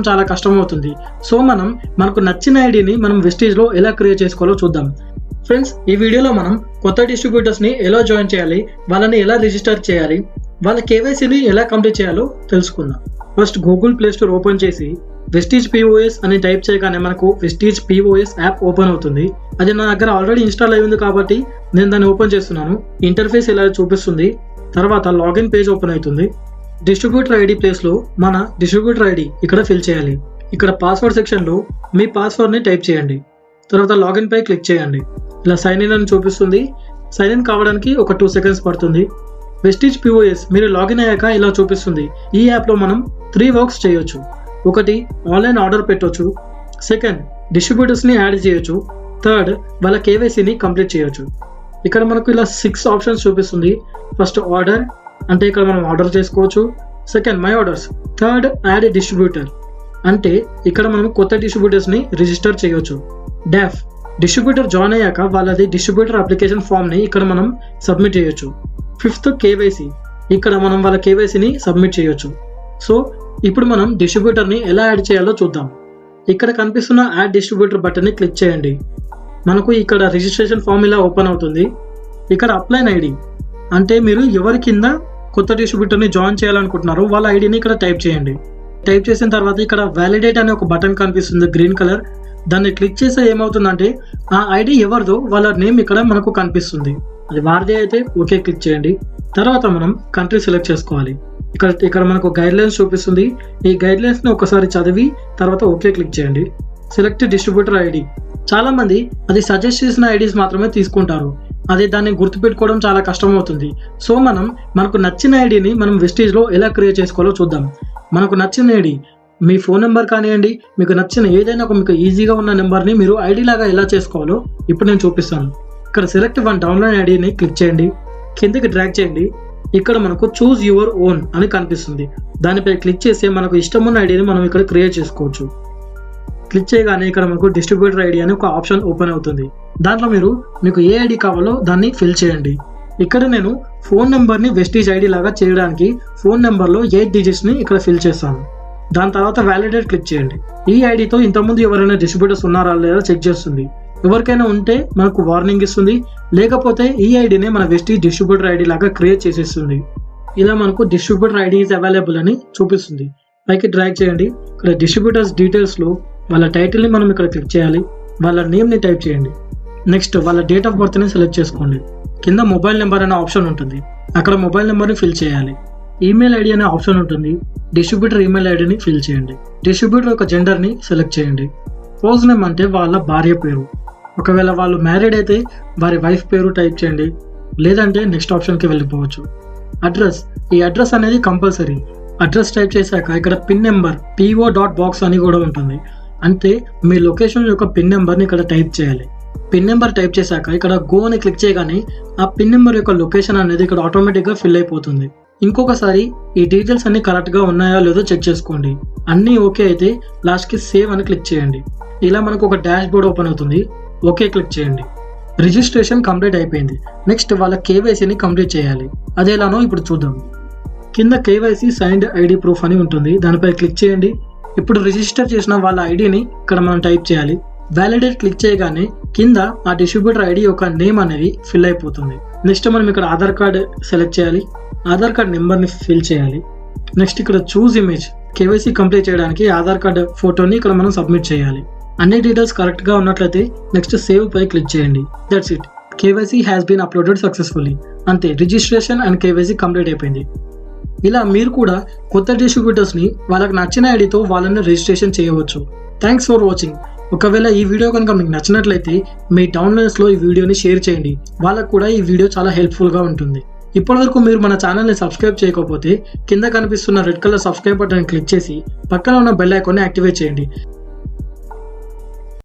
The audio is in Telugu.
చాలా కష్టం అవుతుంది. సో మనకు నచ్చిన ఐడిని మనం వెస్టీజ్ లో ఎలా క్రియేట్ చేసుకోవాలో చూద్దాం. ఫ్రెండ్స్, ఈ వీడియోలో మనం కొత్త డిస్ట్రిబ్యూటర్స్ ని ఎలా జాయిన్ చేయాలి, వాళ్ళని ఎలా రిజిస్టర్ చేయాలి, వాళ్ళ కేవైసీని ఎలా కంప్లీట్ చేయాలో తెలుసుకుందాం. First Google play store open చేసి వెస్టీజ్ POS అని టైప్ చేయగానే మనకు వెస్టీజ్ POS యాప్ ఓపెన్ అవుతుంది. అది నా దగ్గర ఆల్రెడీ ఇన్స్టాల్ అయి ఉంది కాబట్టి నేను దాన్ని ఓపెన్ చేస్తున్నాను. ఇంటర్ఫేస్ ఇలా చూపిస్తుంది. తర్వాత లాగిన్ పేజ్ ఓపెన్ అవుతుంది. డిస్ట్రిబ్యూటర్ ఐడి ప్లేస్ లో మన డిస్ట్రిబ్యూటర్ ఐడి ఇక్కడ ఫిల్ చేయాలి. ఇక్కడ పాస్వర్డ్ సెక్షన్ లో మీ పాస్వర్డ్ ని టైప్ చేయండి. తర్వాత లాగిన్ పై క్లిక్ చేయండి. ఇలా సైన్ ఇన్ అని చూపిస్తుంది. సైన్ ఇన్ కావడానికి ఒక 2 సెకండ్స్ పడుతుంది. వెస్టీజ్ POS మీరు లాగిన్ అయ్యాక ఇలా చూపిస్తుంది. ఈ యాప్ లో మనం 3 వర్క్స్ చేయొచ్చు. ఒకటి, ఆన్లైన్ ఆర్డర్ పెట్టొచ్చు. సెకండ్, డిస్ట్రిబ్యూటర్స్ ని యాడ్ చేయొచ్చు. థర్డ్, వాళ్ళ కేవైసీని కంప్లీట్ చేయొచ్చు. ఇక్కడ మనకు ఇలా 6 ఆప్షన్స్ చూపిస్తుంది. ఫస్ట్ ఆర్డర్ అంటే ఇక్కడ మనం ఆర్డర్ చేసుకోవచ్చు. Second, my orders. Third, add distributor అంటే ఇక్కడ మనం కొత్త డిస్ట్రిబ్యూటర్స్ ని రిజిస్టర్ చేయొచ్చు. డాఫ్ డిస్ట్రిబ్యూటర్ జాయిన్ అయ్యాక వాళ్ళది డిస్ట్రిబ్యూటర్ అప్లికేషన్ ఫామ్ ని ఇక్కడ మనం సబ్మిట్ చేయొచ్చు. Fifth, KYC. ఇక్కడ మనం వాళ్ళ కేవైసీని సబ్మిట్ చేయొచ్చు. సో ఇప్పుడు మనం డిస్ట్రిబ్యూటర్ ని ఎలా యాడ్ చేయాలో చూద్దాం. ఇక్కడ కనిపిస్తున్న యాడ్ డిస్ట్రిబ్యూటర్ బటన్ ని క్లిక్ చేయండి. మనకు ఇక్కడ రిజిస్ట్రేషన్ ఫామ్ ఇలా ఓపెన్ అవుతుంది. ఇక్కడ అప్లైన్ ఐడి అంటే మీరు ఎవరి కింద కొత్త డిస్ట్రిబ్యూటర్ ని జాయిన్ చేయాలనుకుంటున్నారో వాళ్ళ ఐడిని ఇక్కడ టైప్ చేయండి. టైప్ చేసిన తర్వాత ఇక్కడ వ్యాలిడేట్ అనే ఒక బటన్ కనిపిస్తుంది గ్రీన్ కలర్. దాన్ని క్లిక్ చేస్తే ఏమవుతుందంటే ఆ ఐడి ఎవరిదో వాళ్ళ నేమ్ ఇక్కడ మనకు కనిపిస్తుంది. అది వారిదే అయితే ఓకే క్లిక్ చేయండి. తర్వాత మనం కంట్రీ సెలెక్ట్ చేసుకోవాలి. ఇక్కడ మనకు గైడ్ లైన్స్ చూపిస్తుంది. ఈ గైడ్ లైన్స్ ని ఒకసారి చదివి తర్వాత ఓకే క్లిక్ చేయండి. Select distributor ID. చాలా మంది అది సజెస్ట్ చేసిన ఐడీస్ మాత్రమే తీసుకుంటారు. అది దాన్ని గుర్తుపెట్టుకోవడం చాలా కష్టం అవుతుంది. సో మనకు నచ్చిన ఐడిని మనం వెస్టీజ్ లో ఎలా క్రియేట్ చేసుకోవాలో చూద్దాం. మనకు నచ్చిన ఐడి మీ ఫోన్ నెంబర్ కానివ్వండి, మీకు నచ్చిన ఏదైనా ఒక మీకు ఈజీగా ఉన్న నెంబర్ని మీరు ఐడి లాగా ఎలా చేసుకోవాలో ఇప్పుడు నేను చూపిస్తాను. ఇక్కడ సెలెక్ట్ వన్ డౌన్లోడ్ ఐడిని క్లిక్ చేయండి. కిందకి డ్రాగ్ చేయండి. ఇక్కడ మనకు చూజ్ యువర్ ఓన్ అని కనిపిస్తుంది. దానిపై క్లిక్ చేస్తే మనకు ఇష్టం ఉన్న ఐడిని మనం ఇక్కడ క్రియేట్ చేసుకోవచ్చు. క్లిక్ చేయగానే ఇక్కడ మనకు డిస్ట్రిబ్యూటర్ ఐడి అని ఒక ఆప్షన్ ఓపెన్ అవుతుంది. దాంట్లో మీకు ఏ ఐడి కావాలో దాన్ని ఫిల్ చేయండి. ఇక్కడ నేను ఫోన్ నెంబర్ని వెస్టీజ్ ఐడి లాగా చేయడానికి ఫోన్ నెంబర్లో 8 డిజిట్స్ ని ఇక్కడ ఫిల్ చేస్తాను. దాని తర్వాత వ్యాలిడేట్ క్లిక్ చేయండి. ఈ ఐడితో ఇంతకుముందు ఎవరైనా డిస్ట్రిబ్యూటర్స్ ఉన్నారా లేదా చెక్ చేస్తుంది. ఎవరికైనా ఉంటే మనకు వార్నింగ్ ఇస్తుంది. లేకపోతే ఈ ఐడినే మన వెస్టీజ్ డిస్ట్రిబ్యూటర్ ఐడి లాగా క్రియేట్ చేసేస్తుంది. ఇలా మనకు డిస్ట్రిబ్యూటర్ ఐడి ఈజ్ అవైలబుల్ అని చూపిస్తుంది. పైకి డ్రాగ్ చేయండి. ఇక్కడ డిస్ట్రిబ్యూటర్స్ డీటెయిల్స్ లో వాళ్ళ టైటిల్ ని మనం ఇక్కడ క్లిక్ చేయాలి. వాళ్ళ నేమ్ ని టైప్ చేయండి. నెక్స్ట్ వాళ్ళ డేట్ ఆఫ్ బర్త్ ని సెలెక్ట్ చేసుకోండి. కింద మొబైల్ నెంబర్ అనే ఆప్షన్ ఉంటుంది. అక్కడ మొబైల్ నెంబర్ని ఫిల్ చేయాలి. ఈమెయిల్ ఐడి అనే ఆప్షన్ ఉంటుంది. డిస్ట్రిబ్యూటర్ ఈమెయిల్ ఐడిని ఫిల్ చేయండి. డిస్ట్రిబ్యూటర్ యొక్క జెండర్ని సెలెక్ట్ చేయండి. స్పౌస్ నేమ్ అంటే వాళ్ళ భార్య పేరు. ఒకవేళ వాళ్ళు మ్యారీడ్ అయితే వారి వైఫ్ పేరు టైప్ చేయండి. లేదంటే నెక్స్ట్ ఆప్షన్కి వెళ్ళిపోవచ్చు. అడ్రస్. ఈ అడ్రస్ అనేది కంపల్సరీ. అడ్రస్ టైప్ చేశాక ఇక్కడ పిన్ నెంబర్ PO.box అని కూడా ఉంటుంది. అంటే మీ లొకేషన్ యొక్క పిన్ నెంబర్ని ఇక్కడ టైప్ చేయాలి. పిన్ నెంబర్ టైప్ చేశాక ఇక్కడ గో అని క్లిక్ చేయగానే ఆ పిన్ నెంబర్ యొక్క లొకేషన్ అనేది ఇక్కడ ఆటోమేటిక్గా ఫిల్ అయిపోతుంది. ఇంకొకసారి ఈ డీటెయిల్స్ అన్ని కరెక్ట్గా ఉన్నాయో లేదో చెక్ చేసుకోండి. అన్నీ ఓకే అయితే లాస్ట్కి సేవ్ అని క్లిక్ చేయండి. ఇలా మనకు ఒక డాష్ బోర్డ్ ఓపెన్ అవుతుంది. ఓకే క్లిక్ చేయండి. రిజిస్ట్రేషన్ కంప్లీట్ అయిపోయింది. నెక్స్ట్ వాళ్ళ కేవైసీని కంప్లీట్ చేయాలి. అదేలానో ఇప్పుడు చూద్దాం. కింద కేవైసీ సైన్డ్ ఐడి ప్రూఫ్ అని ఉంటుంది. దానిపై క్లిక్ చేయండి. ఇప్పుడు రిజిస్టర్ చేసిన వాళ్ళ ఐడిని ఇక్కడ మనం టైప్ చేయాలి. వ్యాలిడేట్ క్లిక్ చేయగానే కింద ఆ డిస్ట్రిబ్యూటర్ ఐడి యొక్క నేమ్ అనేది ఫిల్ అయిపోతుంది. నెక్స్ట్ మనం ఇక్కడ ఆధార్ కార్డ్ సెలెక్ట్ చేయాలి. ఆధార్ కార్డ్ నెంబర్ని ఫిల్ చేయాలి. నెక్స్ట్ ఇక్కడ చూజ్ ఇమేజ్. కేవైసీ కంప్లీట్ చేయడానికి ఆధార్ కార్డ్ ఫోటోని ఇక్కడ మనం సబ్మిట్ చేయాలి. అన్ని డీటెయిల్స్ కరెక్ట్గా ఉన్నట్లయితే నెక్స్ట్ సేవ్ పై క్లిక్ చేయండి. That's it. KYC has been uploaded successfully. అంతే, రిజిస్ట్రేషన్ అండ్ కేవైసీ కంప్లీట్ అయిపోయింది. ఇలా మీరు కూడా కొత్త డిస్ట్రిబ్యూటర్స్ని వాళ్ళకి నచ్చిన ఐడితో వాళ్ళని రిజిస్ట్రేషన్ చేయవచ్చు. Thanks for watching. ఒకవేళ ఈ వీడియో కనుక మీకు నచ్చినట్లయితే మీ డౌన్లోడ్స్లో ఈ వీడియోని షేర్ చేయండి. వాళ్ళకు కూడా ఈ వీడియో చాలా హెల్ప్ఫుల్గా ఉంటుంది. ఇప్పటివరకు మీరు మన ఛానల్ని సబ్స్క్రైబ్ చేయకపోతే కింద కనిపిస్తున్న red colour subscribe button click చేసి పక్కన ఉన్న బెల్ ఐకాన్ని యాక్టివేట్ చేయండి.